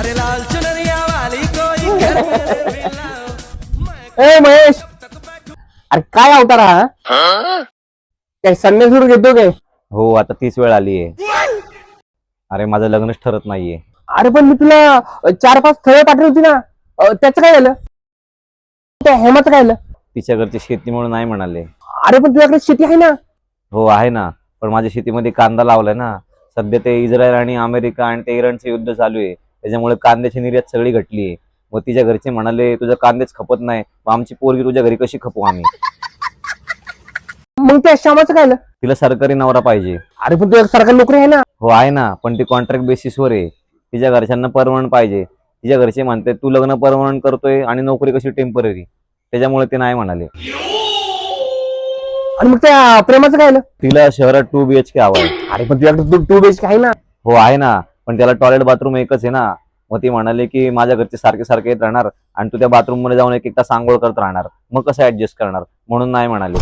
अरे लाल चुनरिया वाली कोई घर मेरे भी लाओ। ए महेश, अरे काय अवतार हा? काय संन्यास सुरू घेतो काय? हो, आता 30 वेळ आली आहे. अरे माझं लग्नच ठरत नाहीये. अरे पण मी तुला 4-5 स्थळं पाठवली होती ना, त्याचं काय झालं? त्या हेमाचं काय झालं? तिच्या घरची शेतीमुळे नाही म्हणाले. अरे पण तुझ्याकडे शेती आहे ना. हो आहे ना, पण माझ्या शेतीमध्ये कांदा लावलाय ना. सध्या ते इस्रायल आणि अमेरिका आणि ते इराणचं युद्ध चालू आहे, त्याच्यामुळे कांद्याची निर्यात सगळी घटली आहे. मग तिच्या घरचे म्हणाले तुझं कांदेच खपत नाही, मग आमची पोरगी तुझ्या घरी कशी खपू आम्ही? मग त्या श्यामाचं काय झालं? तिला सरकारी नवरा पाहिजे. अरे पण तुझ्या सरकारी नोकरी आहे ना. हो आहे ना, पण ती कॉन्ट्रॅक्ट बेसिसवर आहे. तिच्या घरच्यांना परमनंट पाहिजे. तिच्या घरचे म्हणते तू लग्न परमनंट करतोय आणि नोकरी कशी टेम्पररी, त्याच्यामुळे ते नाही म्हणाले. आणि मग त्या प्रेमाचं काय झालं? तिला शहरात 2 BHK हवा आहे. अरे पण तुझ्याकडे 2 BHK आहे ना. हो आहे ना, पण त्याला टॉयलेट बाथरूम एकच आहे ना. मग ती म्हणाले की माझ्या घरचे सारखे सारखे येत राहणार आणि तू त्या बाथरूम मध्ये जाऊन एक तास आंघोळ करत राहणार, मग कसं ऍडजस्ट करणार, म्हणून नाही म्हणाले.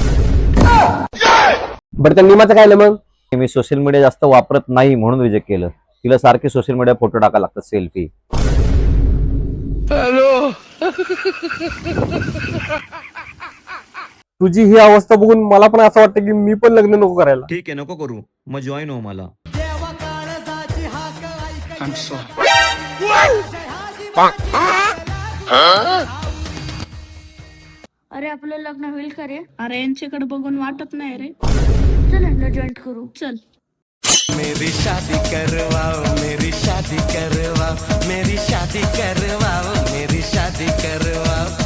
बरं त्या निमाचं काय झालं मग? मी सोशल मीडिया जास्त वापरत नाही म्हणून रिजेक्ट केलं. तिला सारखे सोशल मीडिया फोटो टाकायला लागतात, सेल्फी. तुझी ही अवस्था बघून मला पण असं वाटतं की मी पण लग्न नको करायला. ठीक आहे, नको करू, मग जॉईन हो मला. देवा काळजाची हाक ऐकायची. अरे आपलं लग्न होईल का रे? अरे यांच्याकडे बघून वाटत नाही रे. चल यांना जॉईंट करू. चल. मेरी शादी करवाओ, मेरी शादी करवाओ, मेरी शादी करवाओ, मेरी शादी करवाओ.